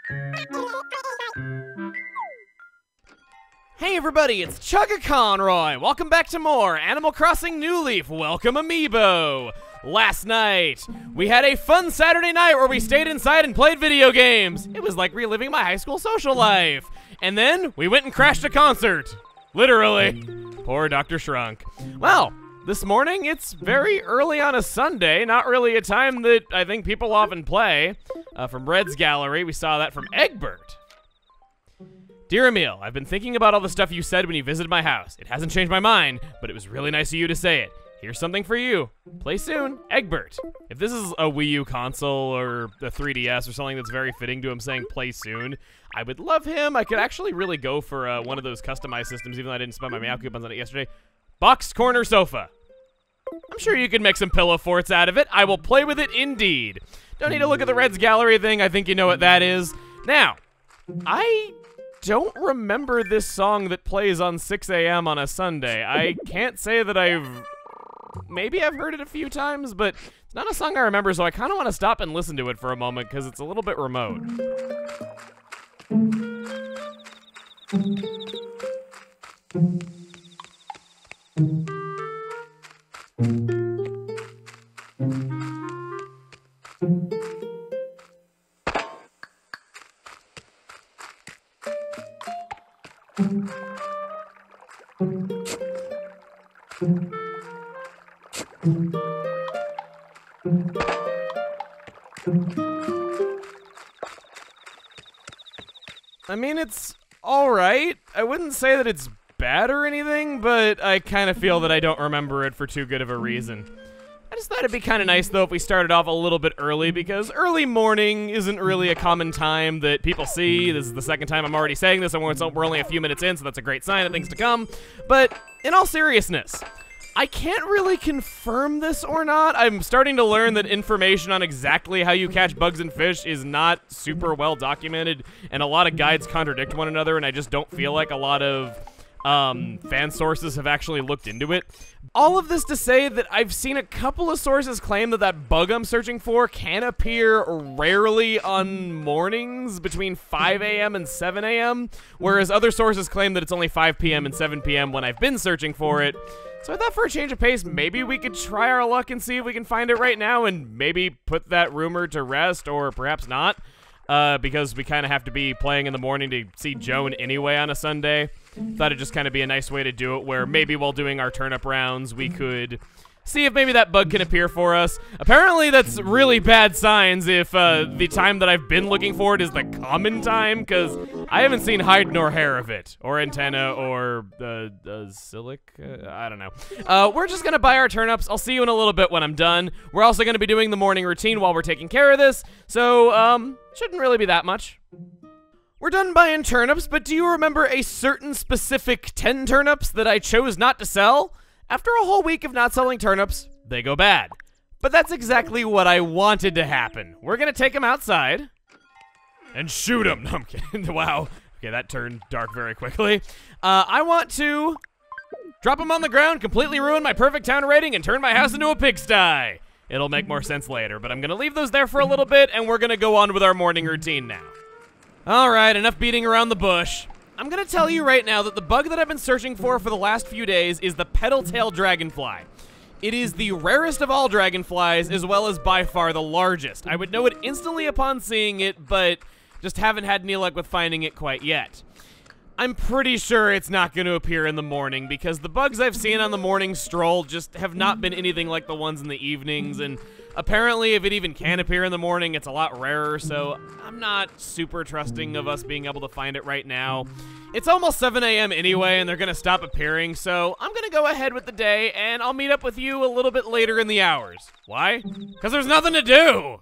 Hey everybody, it's Chugga Conroy. Welcome back to more Animal Crossing New Leaf. Welcome Amiibo. Last night, we had a fun Saturday night where we stayed inside and played video games. It was like reliving my high school social life. And then, we went and crashed a concert. Literally. Poor Dr. Shrunk. Well, this morning, it's very early on a Sunday, not really a time that I think people often play. From Red's Gallery, we saw that from Egbert. Dear Emil, I've been thinking about all the stuff you said when you visited my house. It hasn't changed my mind, but it was really nice of you to say it. Here's something for you. Play soon, Egbert. If this is a Wii U console or a 3DS or something that's very fitting to him saying play soon, I would love him. I could actually really go for one of those customized systems, even though I didn't spend my Meow coupons on it yesterday. Box corner sofa. I'm sure you can make some pillow forts out of it. I will play with it indeed. Don't need to look at the Red's Gallery thing. I think you know what that is. Now, I don't remember this song that plays on 6 a.m. on a Sunday. I can't say that maybe I've heard it a few times, but it's not a song I remember, so I kind of want to stop and listen to it for a moment because it's a little bit remote. I mean, it's alright. I wouldn't say that it's bad or anything, but I kind of feel that I don't remember it for too good of a reason. I just thought it'd be kind of nice, though, if we started off a little bit early, because early morning isn't really a common time that people see. This is the second time I'm already saying this, and we're only a few minutes in, so that's a great sign of things to come. But in all seriousness, I can't really confirm this or not. I'm starting to learn that information on exactly how you catch bugs and fish is not super well documented, and a lot of guides contradict one another, and I just don't feel like a lot of fan sources have actually looked into it. All of this to say that I've seen a couple of sources claim that that bug I'm searching for can appear rarely on mornings between 5 a.m. and 7 a.m., whereas other sources claim that it's only 5 p.m. and 7 p.m. when I've been searching for it. So I thought for a change of pace, maybe we could try our luck and see if we can find it right now and maybe put that rumor to rest, or perhaps not, because we kind of have to be playing in the morning to see Joan anyway on a Sunday. Thought it'd just kind of be a nice way to do it, where maybe while doing our turnip rounds, we could see if maybe that bug can appear for us. Apparently, that's really bad signs if the time that I've been looking for it is the common time, because I haven't seen hide nor hair of it, or antenna, or silic. I don't know. We're just gonna buy our turnips. I'll see you in a little bit when I'm done. We're also gonna be doing the morning routine while we're taking care of this, so shouldn't really be that much. We're done buying turnips, but do you remember a certain specific 10 turnips that I chose not to sell? After a whole week of not selling turnips, they go bad. But that's exactly what I wanted to happen. We're gonna take them outside and shoot them. No, I'm kidding. Wow. Okay, that turned dark very quickly. I want to drop them on the ground, completely ruin my perfect town rating, and turn my house into a pigsty. It'll make more sense later, but I'm gonna leave those there for a little bit, and we're gonna go on with our morning routine now. All right, enough beating around the bush. I'm gonna tell you right now that the bug that I've been searching for the last few days is the petal-tail dragonfly. It is the rarest of all dragonflies, as well as by far the largest. I would know it instantly upon seeing it, but just haven't had any luck with finding it quite yet. I'm pretty sure it's not going to appear in the morning, because the bugs I've seen on the morning stroll just have not been anything like the ones in the evenings, and apparently if it even can appear in the morning, it's a lot rarer, so I'm not super trusting of us being able to find it right now. It's almost 7 a.m. anyway, and they're going to stop appearing, so I'm going to go ahead with the day, and I'll meet up with you a little bit later in the hours. Why? Because there's nothing to do!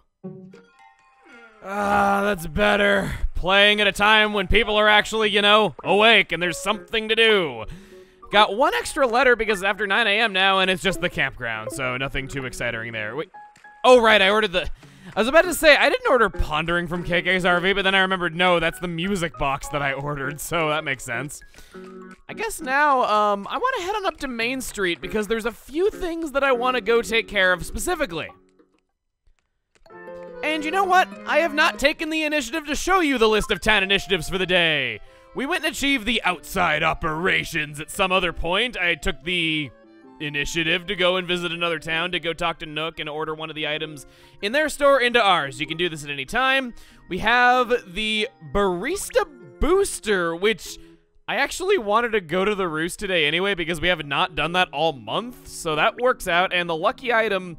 That's better. Playing at a time when people are actually, you know, awake and there's something to do. Got one extra letter because it's after 9 a.m. now, and it's just the campground, so nothing too exciting there. Wait. Oh, right, I was about to say, I didn't order Pondering from KK's RV, but then I remembered, no, that's the music box that I ordered, so that makes sense. I guess now, I want to head on up to Main Street because there's a few things that I want to go take care of specifically. And you know what? I have not taken the initiative to show you the list of 10 initiatives for the day. We went and achieved the outside operations at some other point. I took the initiative to go and visit another town to go talk to Nook and order one of the items in their store into ours. You can do this at any time. We have the Barista Booster, which I actually wanted to go to the Roost today anyway because we have not done that all month, so that works out. And the lucky item,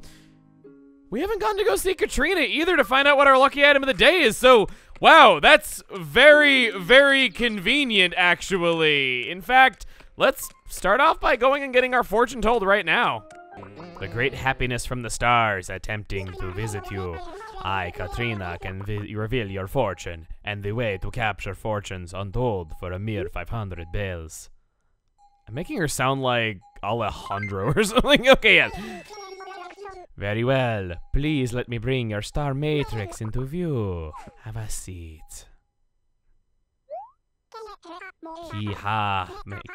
we haven't gone to go see Katrina either to find out what our lucky item of the day is, so wow, that's very, very convenient, actually. In fact, let's start off by going and getting our fortune told right now. The great happiness from the stars attempting to visit you. I, Katrina, can reveal your fortune, and the way to capture fortunes untold for a mere 500 bells. I'm making her sound like Alejandro or something. Okay, yes. Very well. Please let me bring your star matrix into view. Have a seat. Ki-ha,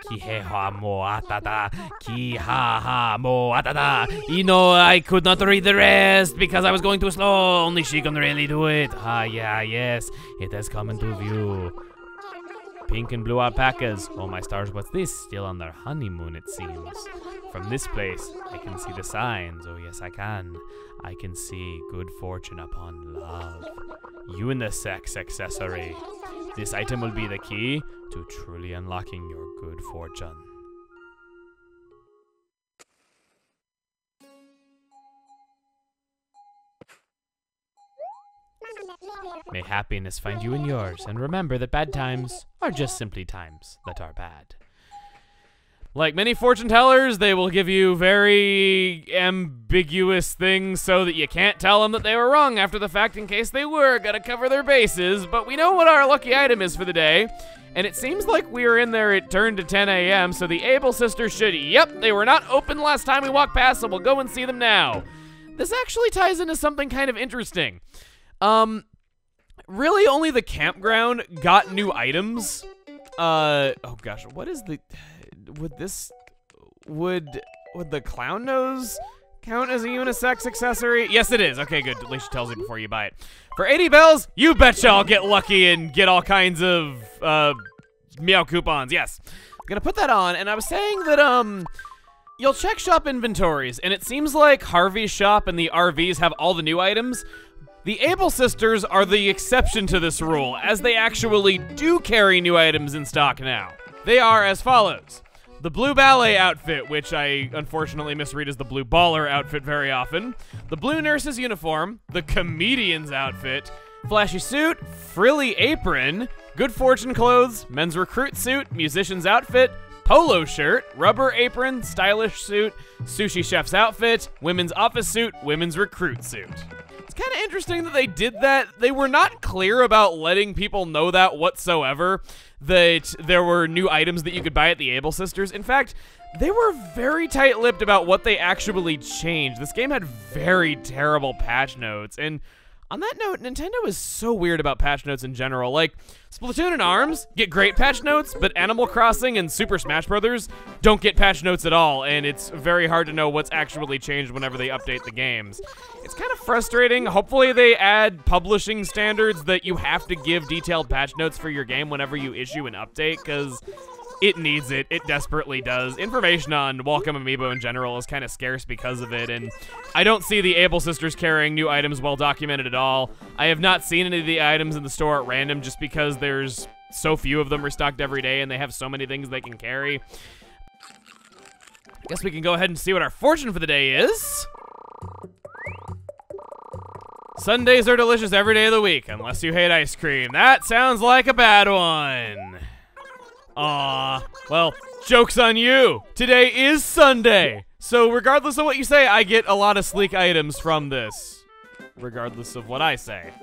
ki-he-ha, mo-atata, ki-ha-ha, mo-atata. You know, I could not read the rest because I was going too slow. Only she can really do it. Ah, yeah, yes, it has come into view. Pink and blue alpacas. Oh, my stars, what's this? Still on their honeymoon, it seems. From this place, I can see the signs. Oh, yes, I can. I can see good fortune upon love. Unisex accessory. This item will be the key to truly unlocking your good fortune. May happiness find you in yours, and remember that bad times are just simply times that are bad. Like many fortune tellers, they will give you very ambiguous things so that you can't tell them that they were wrong after the fact in case they were. Gotta cover their bases, but we know what our lucky item is for the day, and it seems like we were in there at turn to 10 a.m., so the Able sisters should, yep, they were not open last time we walked past, so we'll go and see them now. This actually ties into something kind of interesting. Really only the campground got new items. Oh gosh, what is the... Would the clown nose count as a unisex accessory? Yes, it is. Okay, good. At least she tells you before you buy it. For 80 bells, you betcha I'll get lucky and get all kinds of meow coupons. Yes. I'm gonna put that on, and I was saying that you'll check shop inventories, and it seems like Harvey's shop and the RVs have all the new items. The Able sisters are the exception to this rule, as they actually do carry new items in stock now. They are as follows. The blue ballet outfit, which I unfortunately misread as the blue baller outfit very often. The blue nurse's uniform. The comedian's outfit. Flashy suit. Frilly apron. Good fortune clothes. Men's recruit suit. Musician's outfit. Polo shirt. Rubber apron. Stylish suit. Sushi chef's outfit. Women's office suit. Women's recruit suit. It's kind of interesting that they did that. They were not clear about letting people know that whatsoever, that there were new items that you could buy at the Able sisters. In fact, they were very tight-lipped about what they actually changed. This game had very terrible patch notes, and on that note, Nintendo is so weird about patch notes in general. Like, Splatoon and ARMS get great patch notes, but Animal Crossing and Super Smash Bros. Don't get patch notes at all, and it's very hard to know what's actually changed whenever they update the games. It's kind of frustrating. Hopefully they add publishing standards that you have to give detailed patch notes for your game whenever you issue an update, because it needs it. It desperately does. Information on Welcome Amiibo in general is kind of scarce because of it, and I don't see the Able sisters carrying new items well documented at all. I have not seen any of the items in the store at random just because there's so few of them restocked every day and they have so many things they can carry. I guess we can go ahead and see what our fortune for the day is. Sundays are delicious every day of the week, unless you hate ice cream. That sounds like a bad one. Aw, well, joke's on you. Today is Sunday. So regardless of what you say, I get a lot of sleek items from this. Regardless of what I say.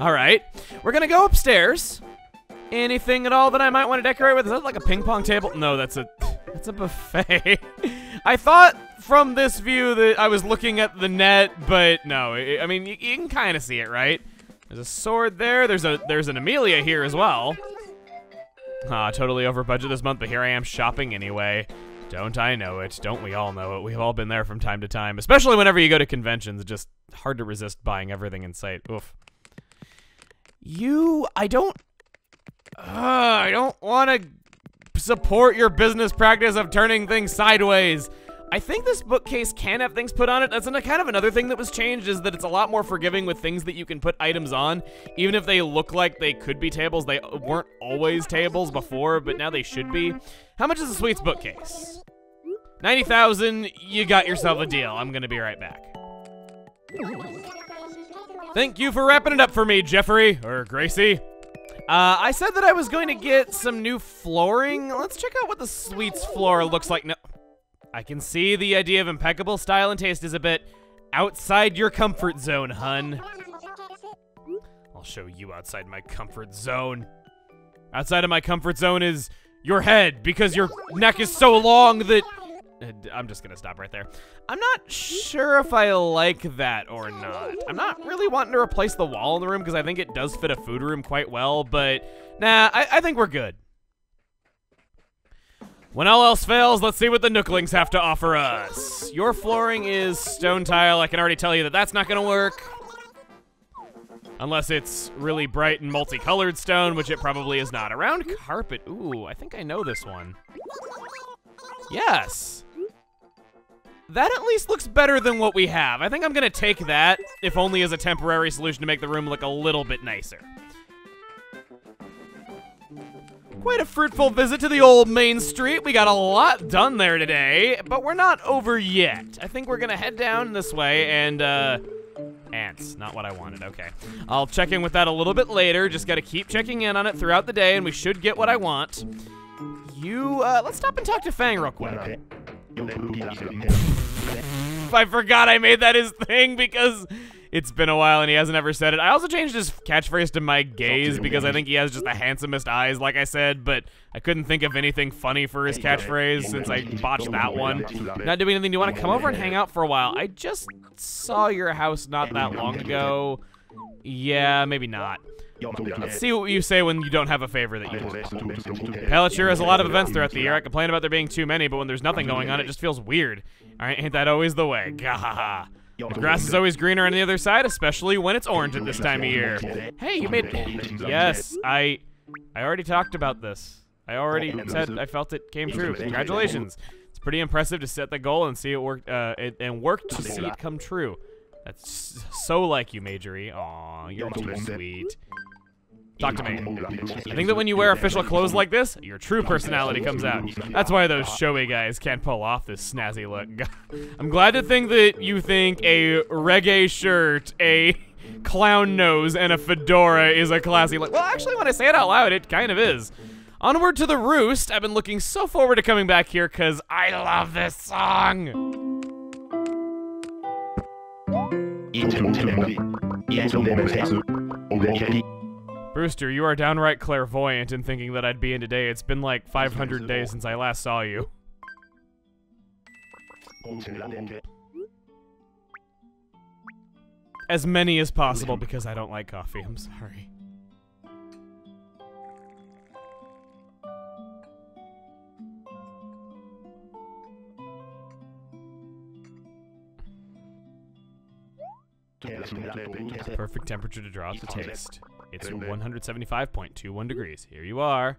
All right, we're gonna go upstairs. Anything at all that I might want to decorate with? Is that like a ping pong table? No, that's a buffet. I thought from this view that I was looking at the net, but no, I mean, you can kind of see it, right? There's a sword there. There's an Amelia here as well. Totally over budget this month, but here I am shopping anyway. Don't I know it? Don't we all know it? We've all been there from time to time, especially whenever you go to conventions. It's just hard to resist buying everything in sight. Oof. I don't want to support your business practice of turning things sideways. I think this bookcase can have things put on it. That's kind of another thing that was changed, is that it's a lot more forgiving with things that you can put items on, even if they look like they could be tables. They weren't always tables before, but now they should be. How much is a Sweets bookcase? 90,000. You got yourself a deal. I'm gonna be right back. Thank you for wrapping it up for me, Jeffrey, or Gracie. I said that I was going to get some new flooring. Let's check out what the Sweets floor looks like now. I can see the idea of impeccable style and taste is a bit outside your comfort zone, hun. I'll show you outside my comfort zone. Outside of my comfort zone is your head, because your neck is so long that... I'm just gonna stop right there. I'm not sure if I like that or not. I'm not really wanting to replace the wall in the room because I think it does fit a food room quite well, but nah, I think we're good. When all else fails, let's see what the Nooklings have to offer us. Your flooring is stone tile. I can already tell you that that's not gonna work. Unless it's really bright and multicolored stone, which it probably is not. Around carpet, ooh, I think I know this one. Yes. That at least looks better than what we have. I think I'm gonna take that, if only as a temporary solution to make the room look a little bit nicer. Quite a fruitful visit to the old main street. We got a lot done there today, but we're not over yet. I think we're gonna head down this way and, ants, not what I wanted, okay. I'll check in with that a little bit later. Just gotta keep checking in on it throughout the day and we should get what I want. Let's stop and talk to Fang real quick. I forgot I made that his thing because it's been a while and he hasn't ever said it. I also changed his catchphrase to my gaze because I think he has just the handsomest eyes, like I said, but I couldn't think of anything funny for his catchphrase since I botched that one. Not doing anything. Do you want to come over and hang out for a while? I just saw your house not that long ago. Yeah, maybe not. Let's see what you say when you don't have a favor that you want. Pelletier has a lot of events throughout the year. I complain about there being too many, but when there's nothing going on, it just feels weird. Alright, ain't that always the way? Gahaha. The grass is always greener on the other side, especially when it's orange at this time of year. Hey, you made... Yes, I already talked about this. I already said I felt it came true. Congratulations. It's pretty impressive to set the goal and see it work, and work to see it come true. That's so like you, Majorie. Aw, you're too sweet. Talk to me. I think that when you wear official clothes like this, your true personality comes out. That's why those showy guys can't pull off this snazzy look. I'm glad to think that you think a reggae shirt, a clown nose, and a fedora is a classy look. Well, actually, when I say it out loud, it kind of is. Onward to the Roost. I've been looking so forward to coming back here because I love this song. Brewster, you are downright clairvoyant in thinking that I'd be in today. It's been like 500 days since I last saw you. As many as possible because I don't like coffee. I'm sorry. Perfect temperature to draw out the taste. It's 175.21 degrees. Here you are.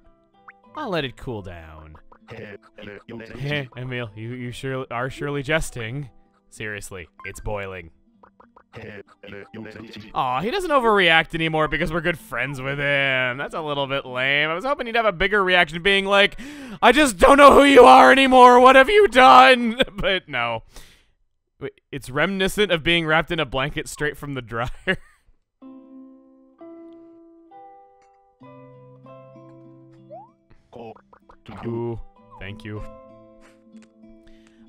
I'll let it cool down. Heh, Emil, you are surely jesting. Seriously, it's boiling. Aw, he doesn't overreact anymore because we're good friends with him. That's a little bit lame. I was hoping he'd have a bigger reaction being like, I just don't know who you are anymore. What have you done? But no. It's reminiscent of being wrapped in a blanket straight from the dryer. Ooh, thank you.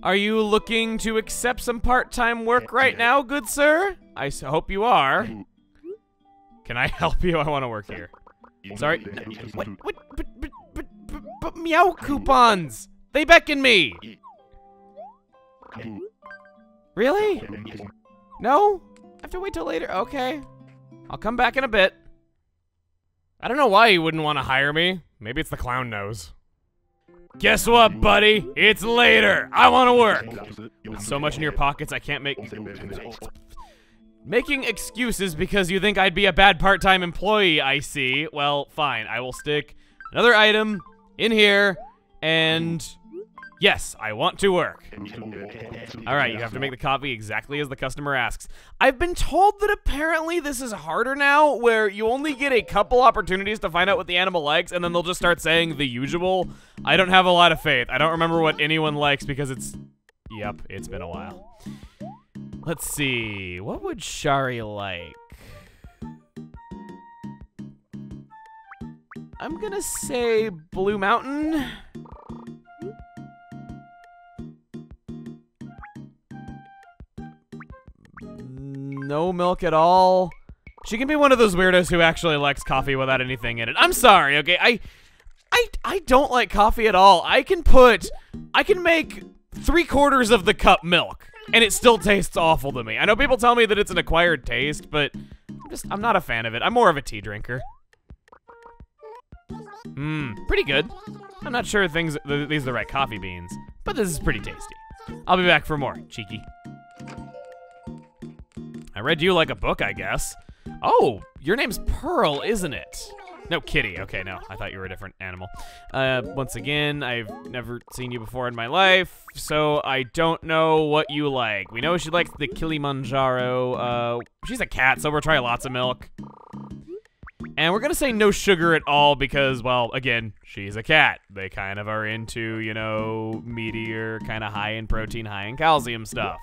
Are you looking to accept some part-time work right now, good sir? I hope you are. Can I help you? I want to work here. Sorry. What? But meow coupons! They beckon me! Really? No? I have to wait till later? Okay. I'll come back in a bit. I don't know why you wouldn't want to hire me. Maybe it's the clown nose. Guess what, buddy? It's later. I want to work. With so much in your pockets, I can't make... Making excuses because you think I'd be a bad part-time employee, I see. Well, fine. I will stick another item in here, and... Yes, I want to work. Alright, you have to make the coffee exactly as the customer asks. I've been told that apparently this is harder now, where you only get a couple opportunities to find out what the animal likes, and then they'll just start saying the usual. I don't have a lot of faith. I don't remember what anyone likes because it's... Yep, it's been a while. Let's see. What would Shari like? I'm gonna say Blue Mountain. No milk at all. She can be one of those weirdos who actually likes coffee without anything in it. I'm sorry, okay? I don't like coffee at all. I can make 3/4 of the cup milk, and it still tastes awful to me. I know people tell me that it's an acquired taste, but I'm not a fan of it. I'm more of a tea drinker. Pretty good. I'm not sure these are the right coffee beans, but this is pretty tasty. I'll be back for more, cheeky. I read you like a book, I guess. Oh, your name's Pearl, isn't it? No, Kitty. Okay, no. I thought you were a different animal. Once again, I've never seen you before in my life, so I don't know what you like. We know she likes the Kilimanjaro. She's a cat, so we'll try lots of milk. And we're gonna say no sugar at all because, well, again, she's a cat. They kind of are into, you know, meatier, kind of high in protein, high in calcium stuff.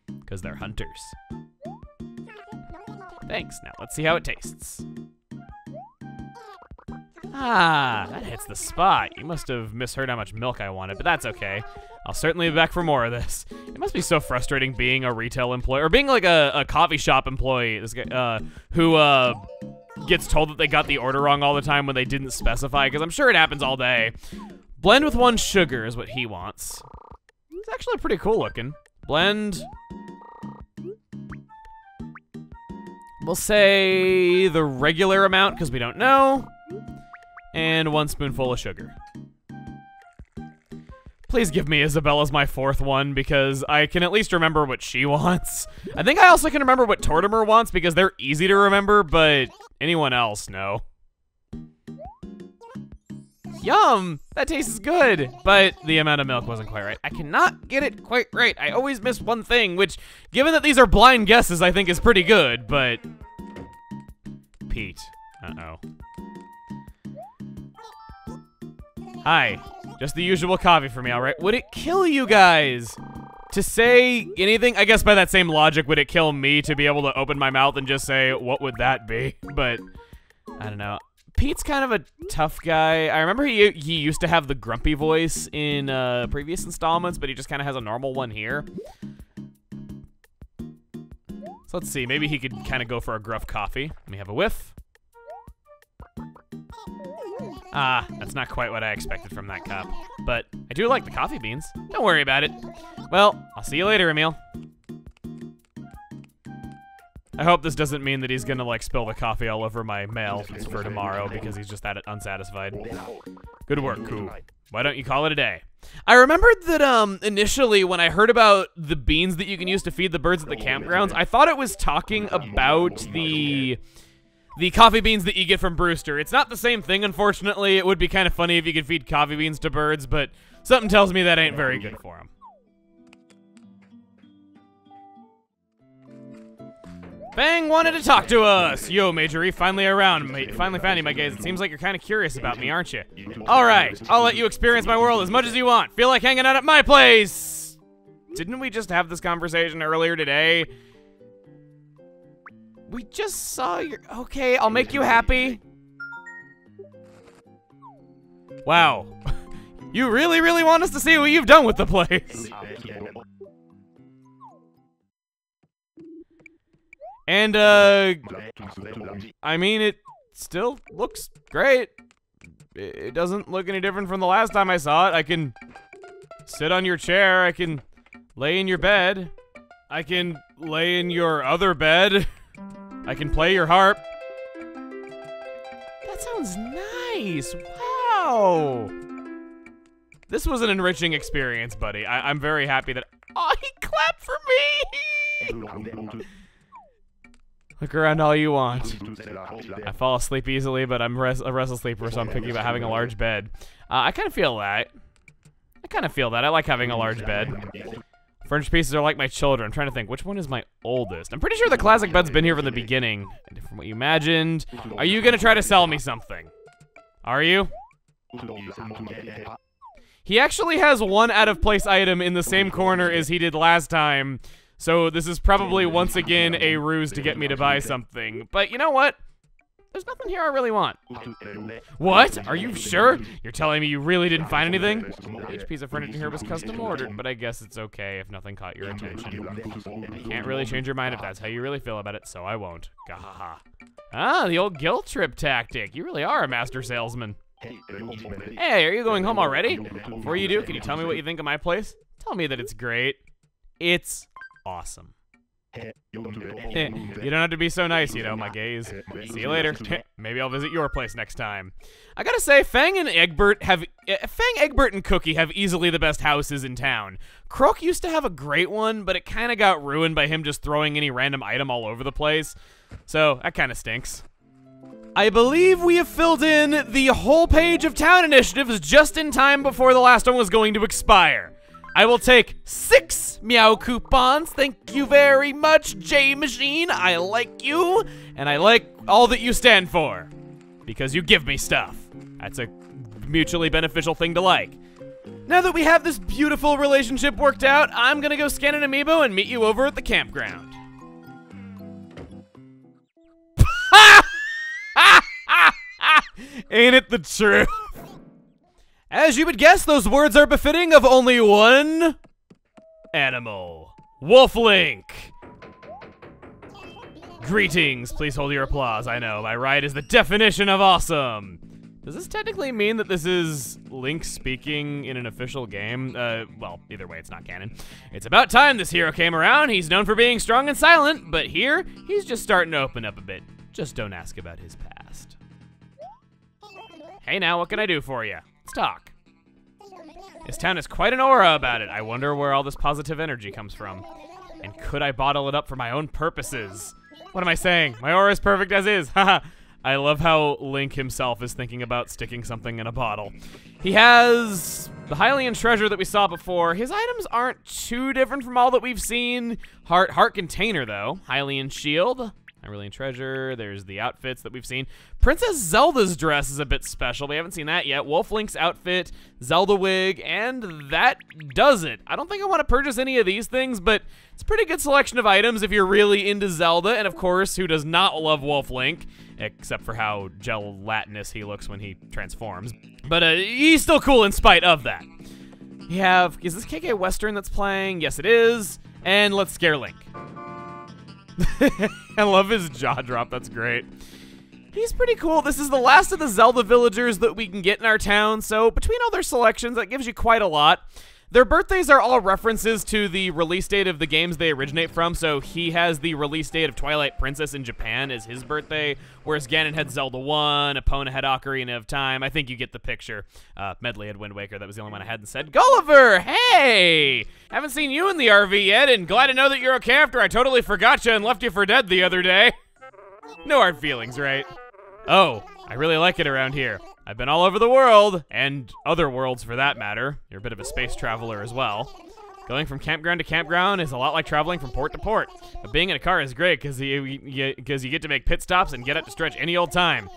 Because they're hunters. Thanks. Now let's see how it tastes. Ah, that hits the spot. You must have misheard how much milk I wanted, but that's okay. I'll certainly be back for more of this. It must be so frustrating being a retail employee, or being like a coffee shop employee. This guy who gets told that they got the order wrong all the time when they didn't specify, because I'm sure it happens all day. Blend with 1 sugar is what he wants. It's actually pretty cool looking. Blend. We'll say the regular amount because we don't know. And 1 spoonful of sugar. Please give me Isabella's my 4th one because I can at least remember what she wants. I think I also can remember what Tortimer wants because they're easy to remember, but anyone else, no. Yum! That tastes good, but the amount of milk wasn't quite right. I cannot get it quite right. I always miss one thing, which, given that these are blind guesses, I think is pretty good, but... Pete. Uh-oh. Hi. Just the usual coffee for me, alright? Would it kill you guys to say anything? I guess by that same logic, would it kill me to be able to open my mouth and just say, what would that be? But, I don't know. Pete's kind of a tough guy. I remember he used to have the grumpy voice in previous installments, but he just kind of has a normal one here. So let's see, maybe he could kind of go for a gruff coffee. Let me have a whiff. Ah, that's not quite what I expected from that cup. But I do like the coffee beans. Don't worry about it. Well, I'll see you later, Emile. I hope this doesn't mean that he's gonna, like, spill the coffee all over my mail for tomorrow because he's just that unsatisfied. Good work, Koo. Why don't you call it a day? I remembered that, initially, when I heard about the beans that you can use to feed the birds at the campgrounds, I thought it was talking about the coffee beans that you get from Brewster. It's not the same thing, unfortunately. It would be kind of funny if you could feed coffee beans to birds, but something tells me that ain't very good for them. Fang wanted to talk to us! Yo, Majorie, finally around. Finally found you, my gaze. It seems like you're kind of curious about me, aren't you? Alright, I'll let you experience my world as much as you want. Feel like hanging out at my place! Didn't we just have this conversation earlier today? We just saw your... Okay, I'll make you happy. Wow. You really, really want us to see what you've done with the place. And, I mean, it still looks great. It doesn't look any different from the last time I saw it. I can sit on your chair. I can lay in your bed. I can lay in your other bed. I can play your harp. That sounds nice. Wow. This was an enriching experience, buddy. I'm very happy that... Oh, he clapped for me! Look around all you want. I fall asleep easily, but I'm a restless sleeper, so I'm thinking about having a large bed. I kind of feel that. I like having a large bed. Furniture pieces are like my children. I'm trying to think, which one is my oldest? I'm pretty sure the classic bed's been here from the beginning. From what you imagined. Are you gonna try to sell me something? Are you? He actually has one out-of-place item in the same corner as he did last time. So this is probably once again a ruse to get me to buy something. But you know what? There's nothing here I really want. What? Are you sure? You're telling me you really didn't find anything? Each piece of furniture here was custom ordered, but I guess it's okay if nothing caught your attention. I can't really change your mind if that's how you really feel about it, so I won't. Gahaha. Ah, the old guilt trip tactic. You really are a master salesman. Hey, are you going home already? Before you do, can you tell me what you think of my place? Tell me that it's great. It's awesome. You don't have to be so nice, you know, my gaze. See you later. Maybe I'll visit your place next time. I gotta say, Fang, Egbert, and Cookie have easily the best houses in town. Croak used to have a great one, but it kind of got ruined by him just throwing any random item all over the place. So, that kind of stinks. I believe we have filled in the whole page of town initiatives just in time before the last one was going to expire. I will take 6 meow coupons. Thank you very much, J Machine. I like you, and I like all that you stand for. Because you give me stuff. That's a mutually beneficial thing to like. Now that we have this beautiful relationship worked out, I'm gonna go scan an amiibo and meet you over at the campground. Ain't it the truth? As you would guess, those words are befitting of only one animal. Wolflink. Greetings. Please hold your applause. I know, my ride is the definition of awesome. Does this technically mean that this is Link speaking in an official game? Well, either way, it's not canon. It's about time this hero came around. He's known for being strong and silent, but here, he's just starting to open up a bit. Just don't ask about his past. Hey now, what can I do for you? Let's talk. This town has quite an aura about it. I wonder where all this positive energy comes from. And could I bottle it up for my own purposes? What am I saying? My aura is perfect as is. Haha. I love how Link himself is thinking about sticking something in a bottle. He has the Hylian treasure that we saw before. His items aren't too different from all that we've seen. Heart container, though. Hylian shield. Hylian treasure. There's the outfits that we've seen. Princess Zelda's dress is a bit special. We haven't seen that yet. Wolf Link's outfit, Zelda wig, and that does it. I don't think I want to purchase any of these things, but it's a pretty good selection of items if you're really into Zelda, and of course, who does not love Wolf Link, except for how gelatinous he looks when he transforms. But he's still cool in spite of that. We have, is this KK Western that's playing? Yes, it is. And let's scare Link. I love his jaw drop, that's great. He's pretty cool. This is the last of the Zelda villagers that we can get in our town, so between all their selections, that gives you quite a lot. Their birthdays are all references to the release date of the games they originate from, so he has the release date of Twilight Princess in Japan as his birthday, whereas Ganon had Zelda 1, Epona had Ocarina of Time. I think you get the picture. Medley had Wind Waker. That was the only one I hadn't said. Gulliver, hey! Haven't seen you in the RV yet, and glad to know that you're okay after I totally forgot you and left you for dead the other day. No hard feelings, right? Oh, I really like it around here. I've been all over the world, and other worlds for that matter. You're a bit of a space traveler as well. Going from campground to campground is a lot like traveling from port to port. But being in a car is great because you get to make pit stops and get up to stretch any old time.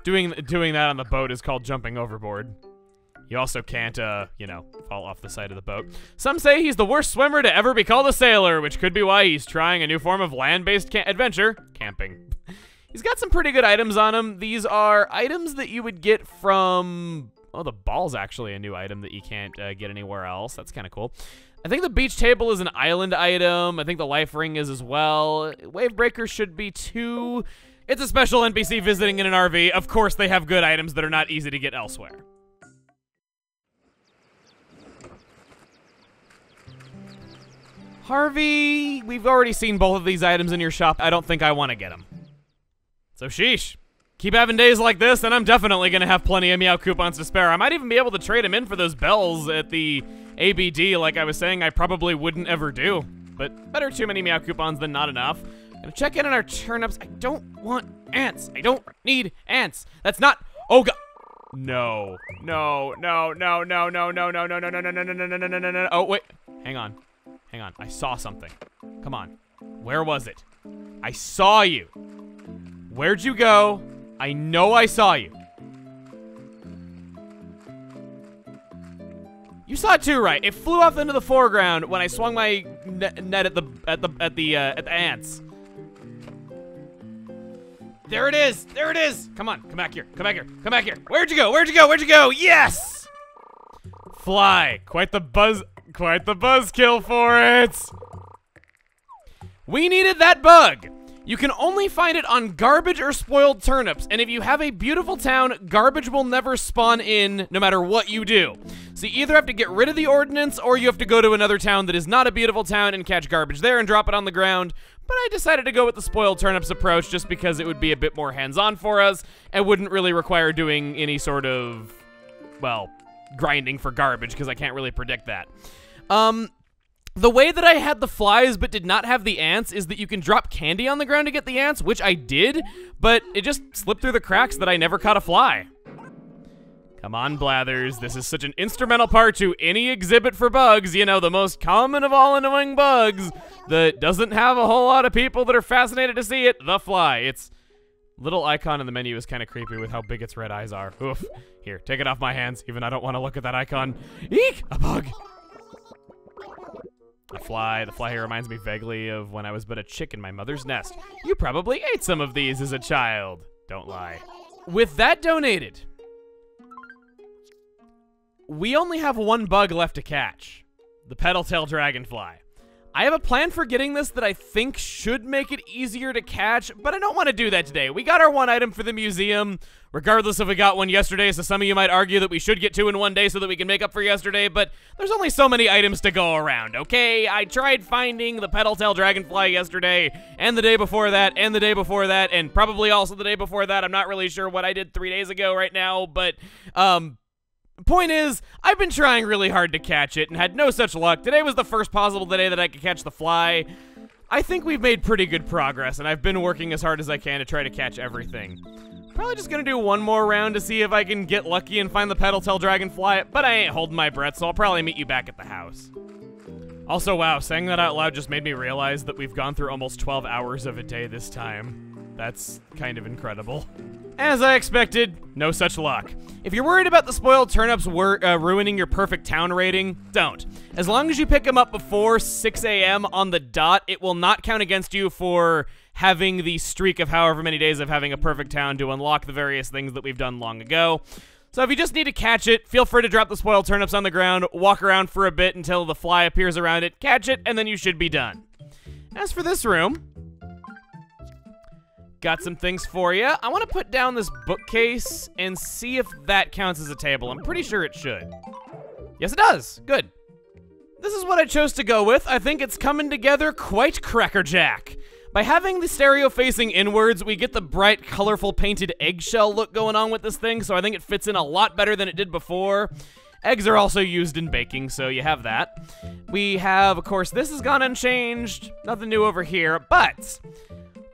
Doing that on the boat is called jumping overboard. You also can't, you know, fall off the side of the boat. Some say he's the worst swimmer to ever be called a sailor, which could be why he's trying a new form of land-based adventure, camping. He's got some pretty good items on him. These are items that you would get from... Oh, the ball's actually a new item that you can't get anywhere else. That's kind of cool. I think the beach table is an island item. I think the life ring is as well. Wave breaker should be too. It's a special NPC visiting in an RV. Of course, they have good items that are not easy to get elsewhere. Harvey, we've already seen both of these items in your shop. I don't think I want to get them. So sheesh. keep having days like this, and I'm definitely going to have plenty of Meow coupons to spare. I might even be able to trade them in for those bells at the ABD, like I was saying I probably wouldn't ever do. But better too many Meow coupons than not enough. Gonna check in on our turnips. I don't want ants. I don't need ants. That's not... Oh, God. No. No, no, no, no, no, no, no, no, no, no, no, no, no, no, no, no, no, no. Oh, wait. Hang on. Hang on. I saw something. Come on. Where was it? I saw you. Where'd you go? I know I saw you. You saw it too, right? It flew off into the foreground when I swung my net at the ants. There it is. There it is. Come on. Come back here. Come back here. Come back here. Where'd you go? Where'd you go? Where'd you go? Yes! Fly. Quite the buzzkill for it. We needed that bug. You can only find it on garbage or spoiled turnips, and if you have a beautiful town, garbage will never spawn in no matter what you do. So you either have to get rid of the ordinance, or you have to go to another town that is not a beautiful town and catch garbage there and drop it on the ground. But I decided to go with the spoiled turnips approach just because it would be a bit more hands-on for us and wouldn't really require doing any sort of, well, grinding for garbage because I can't really predict that. The way that I had the flies but did not have the ants is that you can drop candy on the ground to get the ants, which I did, but it just slipped through the cracks that I never caught a fly. Come on, Blathers. This is such an instrumental part to any exhibit for bugs, you know, the most common of all annoying bugs that doesn't have a whole lot of people that are fascinated to see it, the fly. Its little icon in the menu is kind of creepy with how big its red eyes are. Oof. Here, take it off my hands, even I don't want to look at that icon. Eek! A bug! The fly here reminds me vaguely of when I was but a chick in my mother's nest. You probably ate some of these as a child. Don't lie. With that donated, we only have one bug left to catch. The petal-tail dragonfly. I have a plan for getting this that I think should make it easier to catch, but I don't want to do that today. We got our one item for the museum, regardless if we got one yesterday, so some of you might argue that we should get two in one day so that we can make up for yesterday, but there's only so many items to go around, okay? I tried finding the petal-tail dragonfly yesterday, and the day before that, and the day before that, and probably also the day before that. I'm not really sure what I did 3 days ago right now, but, point is, I've been trying really hard to catch it and had no such luck. Today was the first possible day that I could catch the fly. I think we've made pretty good progress, and I've been working as hard as I can to try to catch everything. Probably just gonna do one more round to see if I can get lucky and find the petal-tail dragonfly, but I ain't holding my breath, so I'll probably meet you back at the house. Also, wow, saying that out loud just made me realize that we've gone through almost 12 hours of a day this time. That's kind of incredible. As I expected, no such luck. If you're worried about the spoiled turnips ruining your perfect town rating, don't. As long as you pick them up before 6 a.m. on the dot, it will not count against you for having the streak of however many days of having a perfect town to unlock the various things that we've done long ago. So if you just need to catch it, feel free to drop the spoiled turnips on the ground, walk around for a bit until the fly appears around it, catch it, and then you should be done. As for this room, got some things for you. I want to put down this bookcase and see if that counts as a table. I'm pretty sure it should. Yes, it does. Good. This is what I chose to go with. I think it's coming together quite crackerjack. By having the stereo facing inwards, we get the bright, colorful, painted eggshell look going on with this thing, so I think it fits in a lot better than it did before. Eggs are also used in baking, so you have that. We have, of course, this has gone unchanged. Nothing new over here, but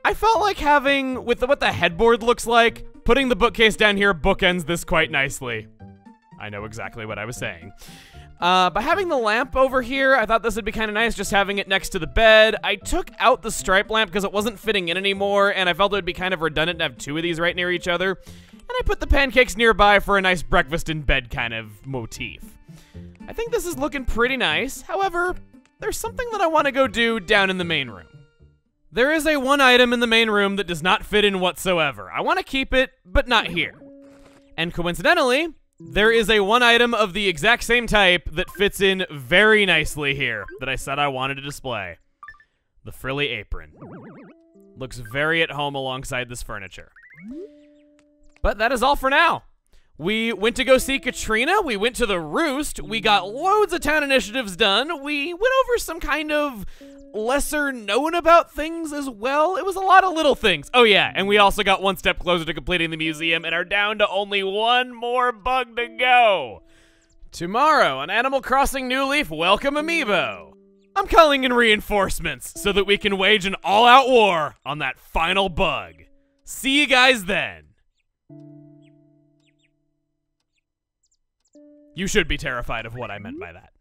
I felt like having, with what the headboard looks like, putting the bookcase down here bookends this quite nicely. I know exactly what I was saying. By having the lamp over here, I thought this would be kind of nice, just having it next to the bed. I took out the stripe lamp because it wasn't fitting in anymore, and I felt it would be kind of redundant to have two of these right near each other. And I put the pancakes nearby for a nice breakfast in bed kind of motif. I think this is looking pretty nice. However, there's something that I want to go do down in the main room. There is a one item in the main room that does not fit in whatsoever. I want to keep it, but not here. And coincidentally, there is a one item of the exact same type that fits in very nicely here that I said I wanted to display. The frilly apron. Looks very at home alongside this furniture. But that is all for now. We went to go see Katrina, we went to the Roost, we got loads of town initiatives done, we went over some kind of lesser known about things as well. It was a lot of little things. Oh yeah, and we also got one step closer to completing the museum and are down to only one more bug to go. Tomorrow on Animal Crossing New Leaf, welcome Amiibo. I'm calling in reinforcements so that we can wage an all-out war on that final bug. See you guys then. You should be terrified of what I meant by that.